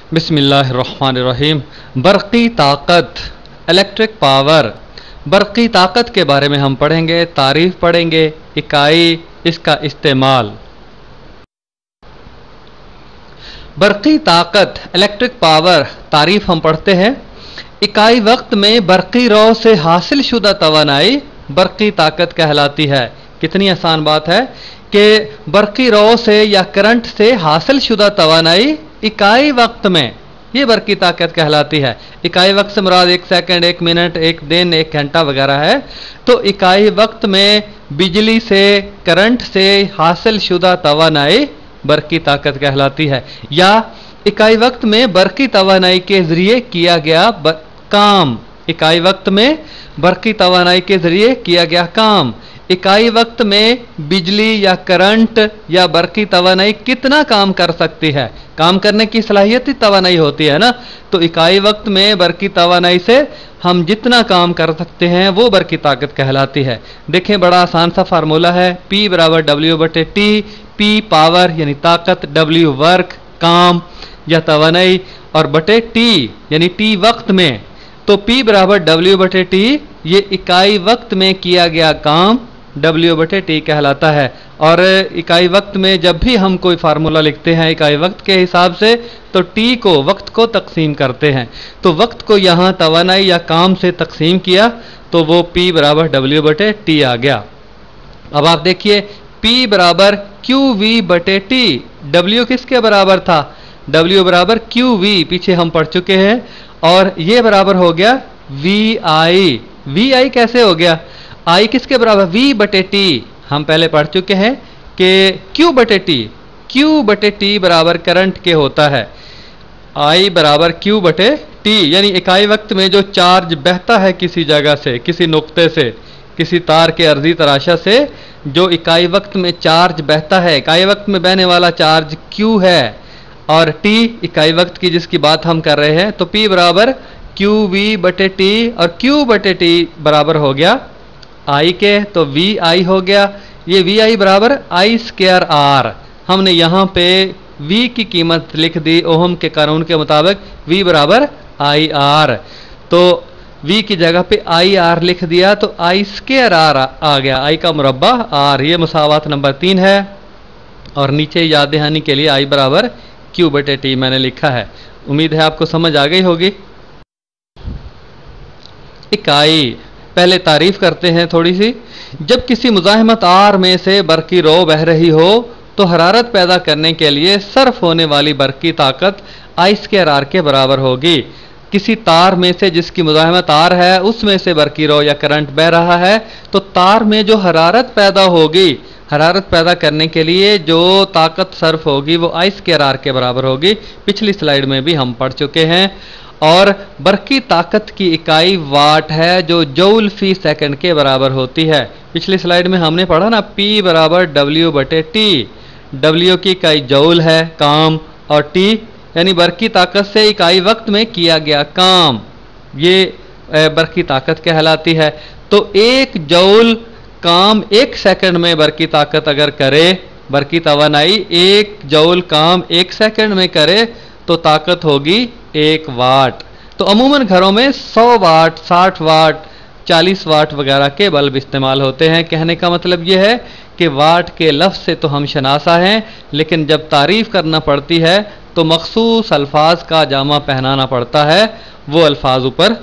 बिस्मिल्लाहिर्रहमानिर्रहीम। बरक़ी ताकत, electric power. बरक़ी ताकत के बारे में हम पढ़ेंगे, तारीफ़ पढ़ेंगे, इकाई, इसका इस्तेमाल। बरक़ी ताकत, इलेक्ट्रिक पावर, तारीफ़ हम पढ़ते हैं। इकाई वक्त में बरक़ी रौ से हासिल शुदा तवानाई बरक़ी ताकत कहलाती है। कितनी आसान बात है कि बरक़ी रौ से या करंट से हासिल शुदा तवानाई इकाई वक्त में ये बरक़ी ताकत कहलाती है। इकाई वक्त से मुराद 1 सेकंड, 1 मिनट, 1 दिन, 1 घंटा वगैरह है। तो इकाई वक्त में बिजली से, करंट से हासिल शुदा तवानाई बरक़ी ताकत कहलाती है। या इकाई वक्त में बरक़ी तवानाई के ज़रिए किया गया काम। इकाई वक्त में बरक़ी तवानाई के ज़रिए किया गया काम। इकाई वक्त में बिजली या करंट या बरक़ी तवानाई कितना काम कर सकती है, काम करने की सलाहियत ही तवानाई होती है ना। तो इकाई वक्त में बरक़ी तवानाई से हम जितना काम कर सकते हैं वो बरक़ी ताकत कहलाती है। देखें, बड़ा आसान सा फार्मूला है, P बराबर W/T। P पावर यानी ताकत, W वर्क काम या तवानाई, और बटे T यानी T वक्त में। तो P बराबर W/T, ये इकाई वक्त में किया गया काम W/T कहलाता है। और इकाई वक्त में जब भी हम कोई फार्मूला लिखते हैं इकाई वक्त के हिसाब से, तो T को, वक्त को तकसीम करते हैं। तो वक्त को यहाँ तवानाई या काम से तकसीम किया तो वो P बराबर W/T आ गया। अब आप देखिए, P बराबर QV/T। W किसके बराबर था? W बराबर QV, पीछे हम पढ़ चुके हैं। और ये बराबर हो गया VI। VI कैसे हो गया? I किसके बराबर? V/T। हम पहले पढ़ चुके हैं कि Q/T, Q/T बराबर करंट के होता है। I बराबर Q/T, यानी इकाई वक्त में जो चार्ज बहता है किसी जगह से, किसी नुक्ते से, किसी तार के अर्जी तराशा से जो इकाई वक्त में चार्ज बहता है, इकाई वक्त में बहने वाला चार्ज Q है, और T इकाई वक्त की जिसकी बात हम कर रहे हैं। तो P बराबर QV/T, और Q/T बराबर हो गया I के, तो VI हो गया। ये VI बराबर I²R। हमने यहाँ पे V की कीमत लिख दी ओहम के कानून के मुताबिक, V बराबर IR। तो V की जगह पे IR लिख दिया तो I²R आ गया, I का मुरब्बा R। ये मुसावात नंबर 3 है। और नीचे याद दहानी के लिए I बराबर Q/T मैंने लिखा है। उम्मीद है आपको समझ आ गई होगी। इकाई, पहले तारीफ करते हैं थोड़ी सी। जब किसी मुज़ाहमत R में से बरक़ी रो बह रही हो तो हरारत पैदा करने के लिए सर्फ होने वाली बरक़ी ताकत I²R के बराबर होगी। किसी तार में से जिसकी मुज़ाहमत R है उसमें से बरक़ी रो या करंट बह रहा है, तो तार में जो हरारत पैदा होगी, हरारत पैदा करने के लिए जो ताकत सर्फ होगी वो I²R के बराबर होगी। पिछली स्लाइड में भी हम पढ़ चुके हैं। और बरक़ी ताकत की इकाई वाट है जो जूल फी सेकंड के बराबर होती है। पिछली स्लाइड में हमने पढ़ा ना, P बराबर W/T। W की इकाई जूल है, काम, और T यानी बरक़ी ताकत से इकाई वक्त में किया गया काम, ये बरक़ी ताकत कहलाती है। तो 1 जूल काम 1 सेकंड में बरक़ी ताकत अगर करे, बरक़ी तवानाई 1 जूल काम 1 सेकंड में करे तो ताकत होगी 1 वाट। तो अमूमन घरों में 100 वाट, 60 वाट, 40 वाट वगैरह के बल्ब इस्तेमाल होते हैं। कहने का मतलब यह है कि वाट के लफ्ज़ से तो हम शनासा हैं, लेकिन जब तारीफ़ करना पड़ती है तो मखसूस अल्फाज का जामा पहनाना पड़ता है। वो अल्फाज ऊपर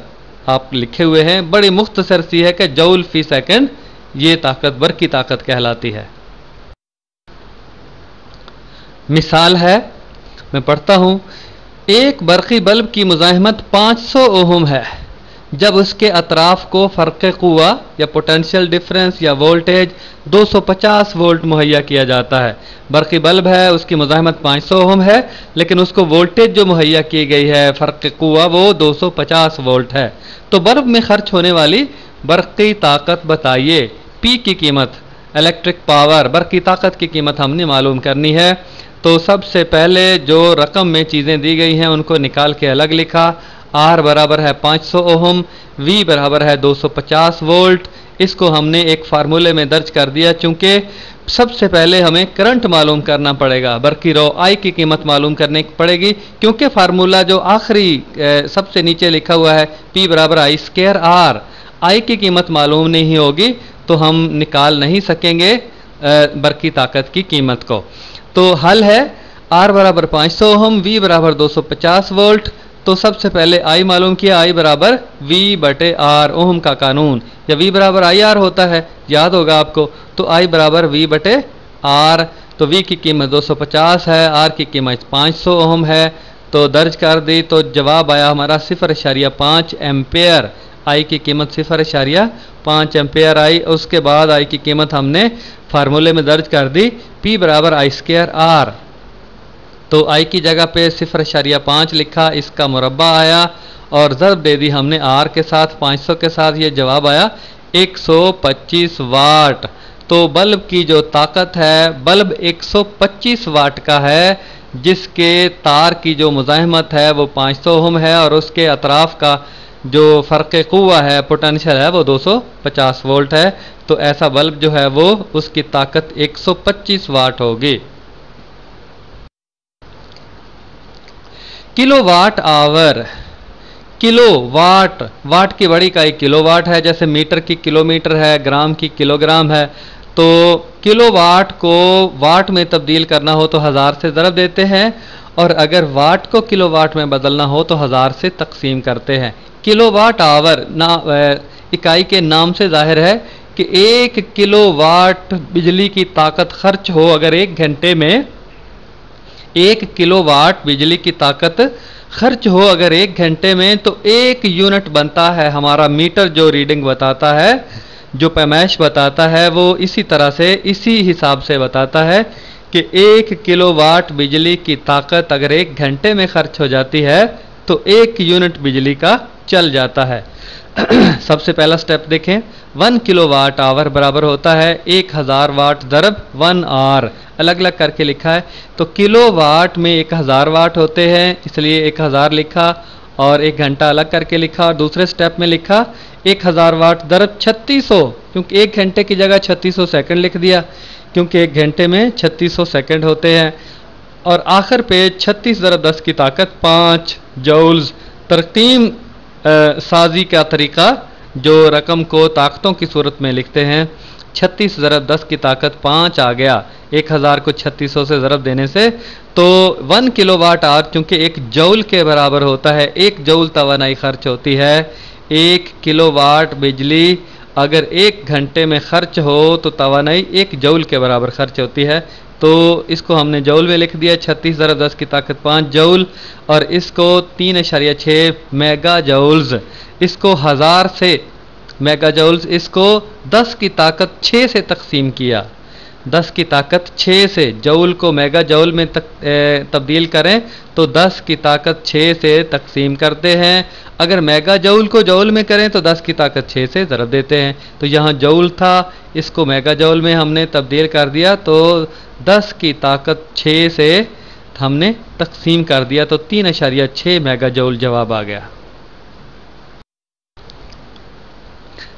आप लिखे हुए हैं, बड़ी मुख्तसर सी है कि जूल फी सेकंड ये ताकत बरक़ी ताकत कहलाती है। मिसाल है, मैं पढ़ता हूँ। एक बरक़ी बल्ब की मुज़ाहमत 500 ओहम है जब उसके अतराफ़ को फ़र्क़ क़ुव्वा या पोटेंशियल डिफरेंस या वोल्टेज 250 वोल्ट मुहैया किया जाता है। बरक़ी बल्ब है, उसकी मुज़ाहमत 500 ओहम है, लेकिन उसको वोल्टेज जो मुहैया की गई है फ़र्क़ क़ुव्वा वो 250 वोल्ट है। तो बल्ब में खर्च होने वाली बरक़ी ताकत बताइए। P की कीमत, इलेक्ट्रिक पावर, बरक़ी ताकत की कीमत हमने मालूम करनी है। तो सबसे पहले जो रकम में चीज़ें दी गई हैं उनको निकाल के अलग लिखा। R बराबर है 500 ओहम, V बराबर है 250 वोल्ट, इसको हमने एक फार्मूले में दर्ज कर दिया, चूंकि सबसे पहले हमें करंट मालूम करना पड़ेगा, बरकी रो आई की कीमत मालूम करने पड़ेगी, क्योंकि फार्मूला जो आखिरी सबसे नीचे लिखा हुआ है P बराबर आई स्क्वायर आर, आई की कीमत मालूम नहीं होगी तो हम निकाल नहीं सकेंगे बरकी ताकत की कीमत को। तो हल है R बराबर 500 ओहम, V बराबर 250 वोल्ट। तो सबसे पहले I मालूम किया, I बराबर V बटे R, ओहम का कानून, या V बराबर IR होता है, याद होगा आपको। तो I बराबर V बटे R, तो V की कीमत 250 है, R की कीमत 500 ओहम है, तो दर्ज कर दी। तो जवाब आया हमारा 0.5 एम्पेयर। I की कीमत 0.5 एम्पेयर आई। उसके बाद I की कीमत हमने फार्मूले में दर्ज कर दी, P बराबर आई स्क्वायर R। तो I की जगह पे 0.5 लिखा, इसका मुरब्बा आया और ज़रब दे दी हमने R के साथ, 500 के साथ, ये जवाब आया 125 वाट। तो बल्ब की जो ताकत है, बल्ब 125 वाट का है, जिसके तार की जो मुज़ाहमत है वो 500 ओहम है और उसके अतराफ का जो फ़र्क़ क़ुव्वा है, पोटेंशियल है, वो 250 वोल्ट है। तो ऐसा बल्ब जो है वो उसकी ताकत 125 वाट होगी। किलोवाट आवर, किलो वाट, वाट की बड़ी इकाई किलोवाट है, जैसे मीटर की किलोमीटर है, ग्राम की किलोग्राम है। तो किलोवाट को वाट में तब्दील करना हो तो 1000 से ज़रब देते हैं, और अगर वाट को किलोवाट में बदलना हो तो 1000 से तकसीम करते हैं। किलोवाट आवर ना इकाई के नाम से जाहिर है कि 1 किलोवाट बिजली की ताकत खर्च हो, अगर 1 घंटे में 1 किलोवाट बिजली की ताकत खर्च हो अगर 1 घंटे में, तो 1 यूनिट बनता है हमारा मीटर। जो रीडिंग बताता है, जो पैमाइश बताता है, वो इसी तरह से, इसी हिसाब से बताता है कि 1 किलोवाट बिजली की ताकत अगर 1 घंटे में खर्च हो जाती है तो 1 यूनिट बिजली का चल जाता है। सबसे पहला स्टेप देखें, 1 किलोवाट आवर बराबर होता है 1000 वाट ज़रब 1 आवर, अलग अलग करके लिखा है। तो किलोवाट में 1000 वाट होते हैं, इसलिए 1000 लिखा और 1 घंटा अलग करके लिखा, और दूसरे स्टेप में लिखा 1000 वाट ज़रब 3600, क्योंकि 1 घंटे की जगह 3600 सेकंड लिख दिया, क्योंकि 1 घंटे में 3600 सेकंड होते हैं। और आखिर पे 36 ज़रब 10 की ताकत 5 जूल्स। तरकीम साजी का तरीका, जो रकम को ताकतों की सूरत में लिखते हैं, 36 ज़रब 10 की ताकत 5 आ गया 1000 को 3600 से ज़रब देने से। तो 1 किलोवाट आवर चूँकि 1 जूल के बराबर होता है, 1 जूल तवानाई खर्च होती है। 1 किलोवाट बिजली अगर 1 घंटे में खर्च हो तो तवानाई 1 जूल के बराबर खर्च होती है। तो इसको हमने जूल में लिख दिया, 36 ज़रब 10 की ताकत 5 जूल, और इसको 3.6 मेगा जूल्स, इसको 1000 से मेगा जूल्स, इसको 10 की ताकत 6 से तकसीम किया, 10 की ताकत 6 से, जूल को मेगा जूल में तब्दील करें तो 10 की ताकत 6 से तकसीम करते हैं। अगर मेगा जूल को जूल में करें तो 10 की ताकत 6 से ज़रब देते हैं। तो यहाँ जूल था, इसको मेगा जूल में हमने तब्दील कर दिया, तो 10 की ताकत 6 से हमने तकसीम कर दिया, तो 3.6 मेगा जूल जवाब आ गया।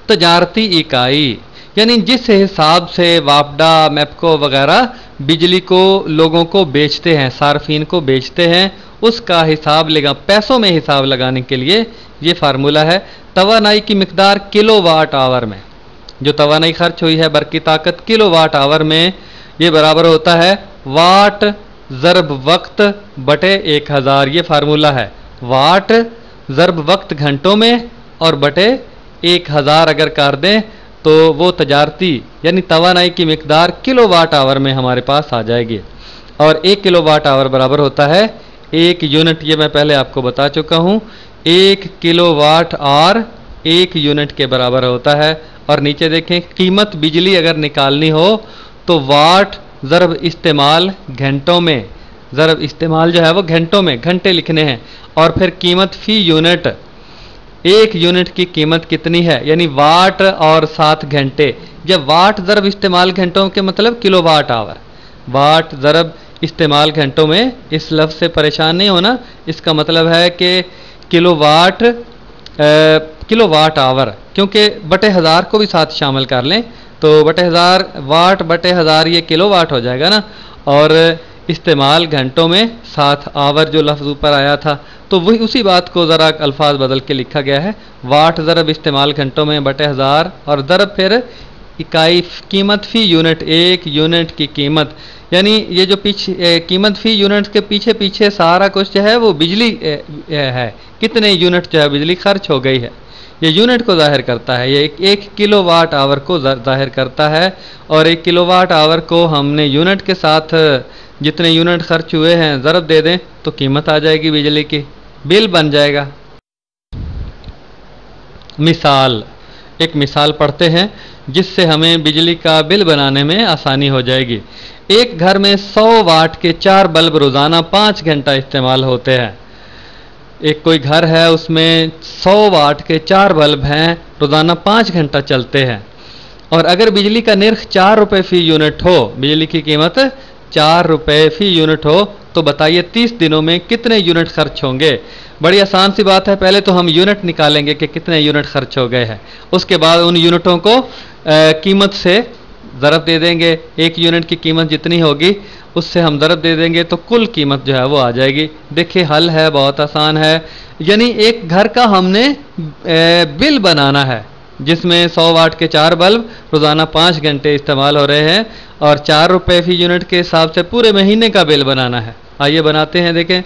तजारती इकाई, यानी जिस हिसाब से वापडा, मैपको वगैरह बिजली को लोगों को बेचते हैं, सार्फिन को बेचते हैं, उसका हिसाब लगा, पैसों में हिसाब लगाने के लिए ये फार्मूला है। तवानाई की मिकदार किलोवाट आवर में, जो तवानाई खर्च हुई है बरकी ताकत किलोवाट आवर में, ये बराबर होता है वाट ज़रब वक्त बटे 1000। ये फार्मूला है, वाट ज़रब वक्त घंटों में और बटे 1000 अगर कर दें तो वो तजारती यानी तवानाई की मिकदार किलोवाट आवर में हमारे पास आ जाएगी। और 1 किलोवाट आवर बराबर होता है 1 यूनिट, ये मैं पहले आपको बता चुका हूँ। 1 किलोवाट आवर 1 यूनिट के बराबर होता है। और नीचे देखें, कीमत बिजली अगर निकालनी हो तो वाट ज़रब इस्तेमाल घंटों में, ज़रब इस्तेमाल जो है वो घंटों में, घंटे लिखने हैं, और फिर कीमत फी यूनिट, 1 यूनिट की कीमत कितनी है, यानी वाट और 7 घंटे। जब वाट ज़रब इस्तेमाल घंटों के मतलब किलोवाट आवर, वाट ज़रब इस्तेमाल घंटों में, इस लफ्ज़ से परेशान नहीं होना, इसका मतलब है कि किलोवाट किलो वाट आवर, क्योंकि बटे हज़ार को भी साथ शामिल कर लें तो बटे हज़ार वाट बटे हज़ार ये किलो वाट हो जाएगा ना, और इस्तेमाल घंटों में साथ आवर जो लफ्ज़ ऊपर आया था तो वही उसी बात को ज़रा अल्फाज बदल के लिखा गया है। वाट ज़रब इस्तेमाल घंटों में बटे हज़ार और ज़रब फिर इकाई कीमत फ़ी यूनिट, एक यूनिट की कीमत, यानी ये जो पीछे कीमत फ़ी यूनिट के पीछे पीछे सारा कुछ जो है वो बिजली है, कितने यूनिट जो है बिजली खर्च हो गई है, ये यूनिट को ज़ाहिर करता है। ये एक किलो वाट आवर को ज़ाहिर करता है, और एक किलो वाट आवर को हमने यूनिट के साथ जितने यूनिट खर्च हुए हैं ज़रब दे दें तो कीमत आ जाएगी बिजली की, बिल बन जाएगा। मिसाल, एक मिसाल पढ़ते हैं जिससे हमें बिजली का बिल बनाने में आसानी हो जाएगी। एक घर में 100 वाट के 4 बल्ब रोज़ाना 5 घंटा इस्तेमाल होते हैं। एक कोई घर है उसमें 100 वाट के 4 बल्ब हैं, रोज़ाना 5 घंटा चलते हैं, और अगर बिजली का निर्ख 4 रुपये फ़ी यूनिट हो, बिजली की कीमत 4 रुपये फ़ी यूनिट हो, तो बताइए 30 दिनों में कितने यूनिट खर्च होंगे। बड़ी आसान सी बात है, पहले तो हम यूनिट निकालेंगे कि कितने यूनिट खर्च हो गए हैं, उसके बाद उन यूनिटों को कीमत से ज़रब दे देंगे, एक यूनिट की कीमत जितनी होगी उससे हम ज़रब दे देंगे तो कुल कीमत जो है वो आ जाएगी। देखिए हल है, बहुत आसान है। यानी एक घर का हमने बिल बनाना है जिसमें 100 वाट के 4 बल्ब रोज़ाना 5 घंटे इस्तेमाल हो रहे हैं और 4 रुपये फ़ी यूनिट के हिसाब से पूरे महीने का बिल बनाना है। आइए बनाते हैं। देखें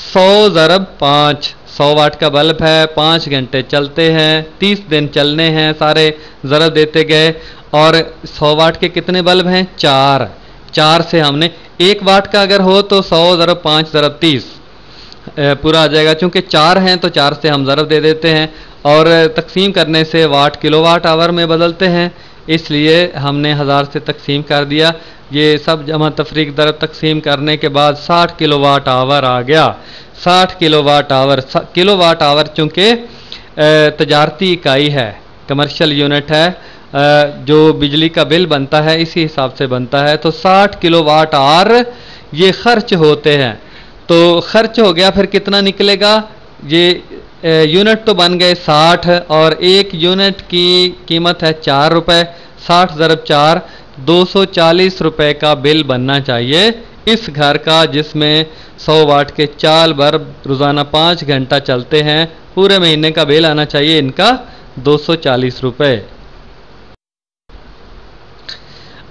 100 ज़रब 5, 100 वाट का बल्ब है, 5 घंटे चलते हैं, 30 दिन चलने हैं, सारे ज़रब देते गए, और 100 वाट के कितने बल्ब हैं? 4, 4 से हमने 1 वाट का अगर हो तो 100 ज़रब 5 ज़रब 30 पूरा आ जाएगा। चूँकि 4 हैं तो 4 से हम ज़रब दे देते हैं, और तकसीम करने से वाट किलो वाट आवर में बदलते हैं, इसलिए हमने 1000 से तकसीम कर दिया। ये सब जमा तफरीक दरब तकसीम करने के बाद 60 किलो वाट आवर आ गया। 60 kilowatt hour, kilowatt hour चूँकि तजारती इकाई है, कमर्शियल यूनिट है, जो बिजली का बिल बनता है इसी हिसाब से बनता है। तो 60 किलो वाट आवर ये खर्च होते हैं। तो खर्च हो गया, फिर कितना निकलेगा? ये यूनिट तो बन गए 60, और एक यूनिट की कीमत है 4 रुपये, 60 ज़रब 4, 240 रुपये का बिल बनना चाहिए इस घर का जिसमें 100 वाट के 4 बल्ब रोज़ाना 5 घंटा चलते हैं। पूरे महीने का बिल आना चाहिए इनका 240 रुपये।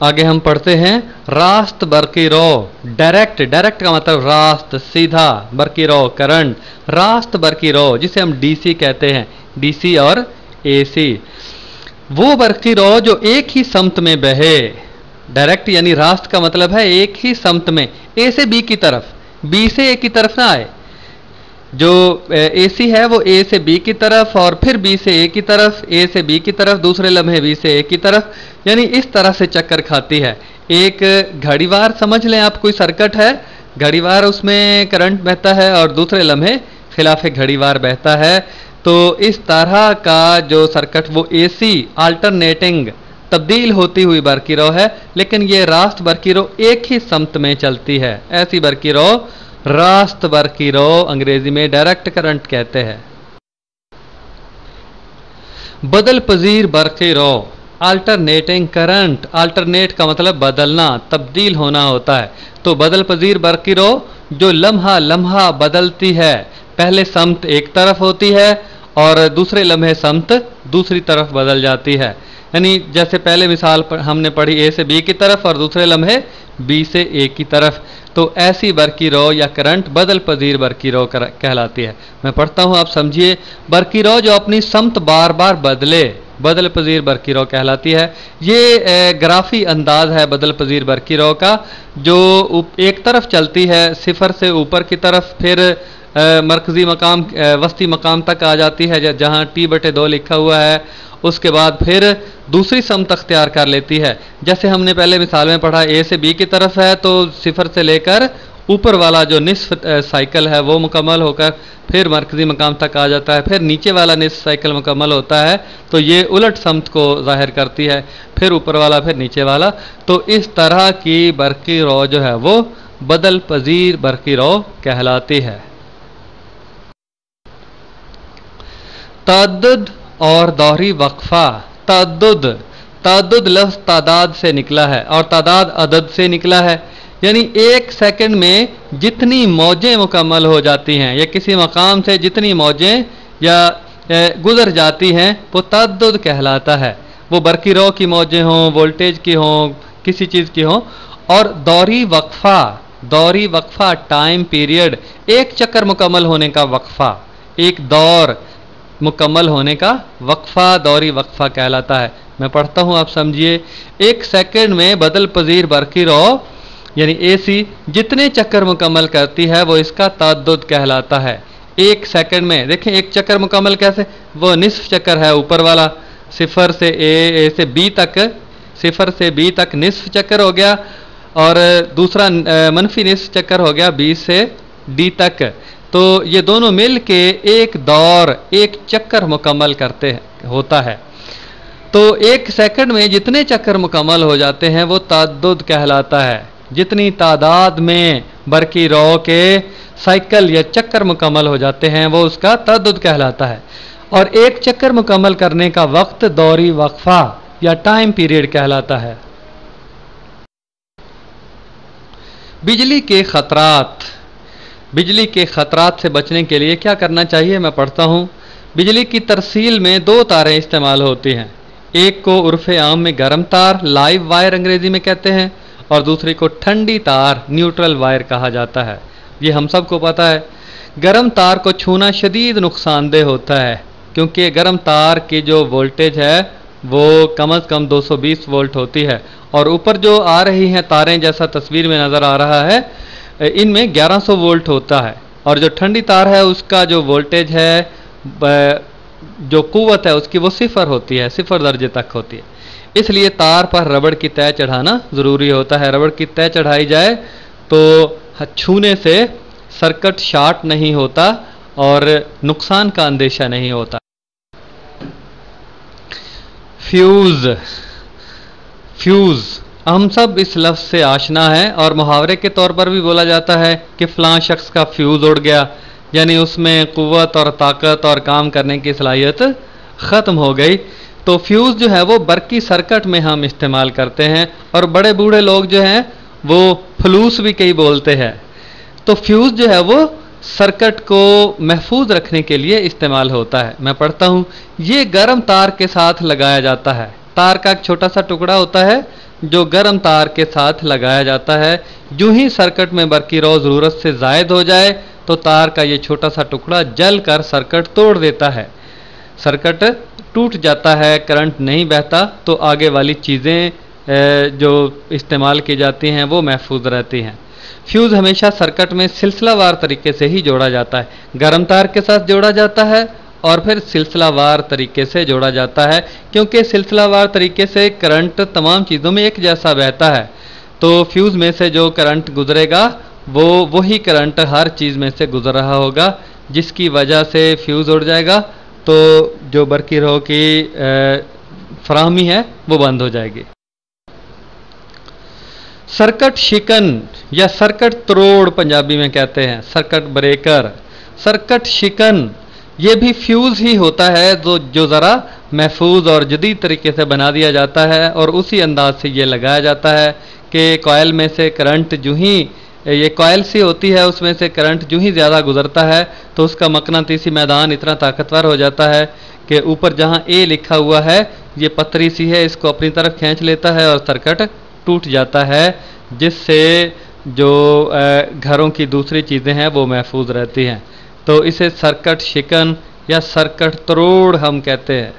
आगे हम पढ़ते हैं रास्त बरकी रो। डायरेक्ट, डायरेक्ट का मतलब रास्त सीधा, बरकी रो करंट, रास्त बरकी रो जिसे हम डीसी कहते हैं, डीसी और एसी। वो बरकी रो जो एक ही समत में बहे। डायरेक्ट यानी रास्त का मतलब है एक ही समत में, ए से बी की तरफ, बी से ए की तरफ ना आए। जो एसी है वो ए से बी की तरफ और फिर बी से ए की तरफ, ए से बी की तरफ, दूसरे लम्हे बी से ए की तरफ, यानी इस तरह से चक्कर खाती है। एक घड़ीवार समझ लें आप, कोई सर्किट है, घड़ीवार उसमें करंट बहता है और दूसरे लम्हे खिलाफ घड़ीवार बहता है। तो इस तरह का जो सर्किट वो एसी अल्टरनेटिंग तब्दील होती हुई बरकी रो है, लेकिन ये रास्त बरकी रो एक ही समत में चलती है। ऐसी बरकी रो रास्त बरकी रो अंग्रेजी में डायरेक्ट करंट कहते हैं। बदल पजीर बरकी रो अल्टरनेटिंग करंट, अल्टरनेट का मतलब बदलना, तब्दील होना होता है। तो बदल पजीर बरकी रो जो लम्हा लम्हा बदलती है, पहले समत एक तरफ होती है और दूसरे लम्हे समत दूसरी तरफ बदल जाती है। यानी जैसे पहले मिसाल हमने पढ़ी ए से बी की तरफ और दूसरे लम्हे बी से ए की तरफ, तो ऐसी बरकी रो या करंट बदल पजीर बरकी रो कहलाती है। मैं पढ़ता हूँ, आप समझिए। बरकी रो जो अपनी समत बार बार बदले, बदल पजीर बरकी रो कहलाती है। ये ग्राफी अंदाज है बदल पजीर बरकी रो का, जो एक तरफ चलती है सिफर से ऊपर की तरफ, फिर मरकजी मकाम वस्ती मकाम तक आ जाती है जहाँ T/2 लिखा हुआ है। उसके बाद फिर दूसरी समत अख्तियार कर लेती है। जैसे हमने पहले मिसाल में पढ़ा, ए से बी की तरफ है तो सिफर से लेकर ऊपर वाला जो निस्फ साइकिल है वो मुकम्मल होकर फिर मरकजी मकाम तक आ जाता है, फिर नीचे वाला निस्फ साइकिल मुकम्मल होता है, तो ये उलट समत को ज़ाहिर करती है, फिर ऊपर वाला फिर नीचे वाला। तो इस तरह की बरकी रो जो है वो बदल पजीर बरकी रो कहलाती है। तअद्दुद और दोहरी वक्फा। तअद्दुद, तअद्दुद लफ्ज़ तादाद से निकला है और तादाद अदद से निकला है, यानी एक सेकंड में जितनी मौजें मुकम्मल हो जाती हैं या किसी मकाम से जितनी मौजें या गुजर जाती हैं वो तअद्दुद कहलाता है। वो बरकी रो की मौजें हों, वोल्टेज की हों, किसी चीज़ की हों। और दौरी वक्फा, दौरी वक्फा टाइम पीरियड, एक चक्कर मुकम्मल होने का वक्फा, एक दौर मुकम्मल होने का वक्फा दौरी वक्फा कहलाता है। मैं पढ़ता हूँ, आप समझिए। एक सेकंड में बदल पजीर बरकी रो यानी एसी जितने चक्कर मुकम्मल करती है वो इसका तअद्दुद कहलाता है। एक सेकंड में देखें, एक चक्कर मुकम्मल कैसे, वो निस्फ चक्कर है ऊपर वाला, सिफर से ए से बी तक, सिफर से बी तक निस्फ चक्कर हो गया, और दूसरा मनफी निस्फ चक्कर हो गया बी से डी तक। तो ये दोनों मिल के एक दौर, एक चक्कर मुकम्मल करते होता है। तो एक सेकंड में जितने चक्कर मुकम्मल हो जाते हैं वो तअद्दुद कहलाता है। जितनी तादाद में बरकी रो के साइकिल या चक्कर मुकम्मल हो जाते हैं वो उसका तअद्दुद कहलाता है। और एक चक्कर मुकम्मल करने का वक्त दौरी वक्फा या टाइम पीरियड कहलाता है। बिजली के खतरात, बिजली के खतरात से बचने के लिए क्या करना चाहिए, मैं पढ़ता हूँ। बिजली की तरसील में दो तारें इस्तेमाल होती हैं, एक को उर्फ़े आम में गर्म तार, लाइव वायर अंग्रेजी में कहते हैं, और दूसरी को ठंडी तार, न्यूट्रल वायर कहा जाता है। ये हम सबको पता है। गर्म तार को छूना शदीद नुकसानदेह होता है, क्योंकि गर्म तार की जो वोल्टेज है वो कम अज़ कम 220 वोल्ट होती है, और ऊपर जो आ रही हैं तारें, जैसा तस्वीर में नज़र आ रहा है, इनमें 1100 वोल्ट होता है। और जो ठंडी तार है उसका जो वोल्टेज है, जो कुव्वत है उसकी, वो सिफर होती है, सिफर दर्जे तक होती है। इसलिए तार पर रबड़ की तय चढ़ाना ज़रूरी होता है। रबड़ की तय चढ़ाई जाए तो छूने से सर्किट शॉर्ट नहीं होता और नुकसान का अंदेशा नहीं होता। फ्यूज़, फ्यूज़ हम सब इस लफ्ज़ से आशना है और मुहावरे के तौर पर भी बोला जाता है कि फ़लाँ शख्स का फ्यूज़ उड़ गया, यानी उसमें क़ुव्वत और ताकत और काम करने की सलाहियत ख़त्म हो गई। तो फ्यूज़ जो है वो बरकी सर्किट में हम इस्तेमाल करते हैं, और बड़े बूढ़े लोग जो हैं वो फलूस भी कई बोलते हैं। तो फ्यूज़ जो है वो सर्किट को महफूज रखने के लिए इस्तेमाल होता है। मैं पढ़ता हूँ। ये गर्म तार के साथ लगाया जाता है। तार का एक छोटा सा टुकड़ा होता है जो गर्म तार के साथ लगाया जाता है। यूं ही सर्किट में बरकी रो ज़रूरत से ज़ायद हो जाए तो तार का ये छोटा सा टुकड़ा जल कर सर्किट तोड़ देता है, सर्किट टूट जाता है, करंट नहीं बहता, तो आगे वाली चीज़ें जो इस्तेमाल की जाती हैं वो महफूज रहती हैं। फ्यूज़ हमेशा सर्किट में सिलसिलावार तरीके से ही जोड़ा जाता है। गर्म तार के साथ जोड़ा जाता है और फिर सिलसिलावार तरीके से जोड़ा जाता है, क्योंकि सिलसिलावार तरीके से करंट तमाम चीज़ों में एक जैसा बहता है। तो फ्यूज़ में से जो करंट गुजरेगा वो वही करंट हर चीज़ में से गुजर रहा होगा, जिसकी वजह से फ्यूज़ उड़ जाएगा तो जो बरकी रो की फराहमी है वो बंद हो जाएगी। सर्किट शिकन या सर्किट तोड़ पंजाबी में कहते हैं, सर्किट ब्रेकर, सर्किट शिकन, ये भी फ्यूज़ ही होता है जो ज़रा महफूज और जदीद तरीके से बना दिया जाता है, और उसी अंदाज से ये लगाया जाता है कि कॉइल में से करंट जो ही, ये कॉइल सी होती है, उसमें से करंट जो ही ज़्यादा गुजरता है तो उसका मकनातीसी मैदान इतना ताकतवर हो जाता है कि ऊपर जहाँ ए लिखा हुआ है ये पतरी सी है, इसको अपनी तरफ खींच लेता है और सर्किट टूट जाता है, जिससे जो घरों की दूसरी चीज़ें हैं वो महफूज रहती हैं। तो इसे सर्किट शिकन या सर्किट तोड़ हम कहते हैं।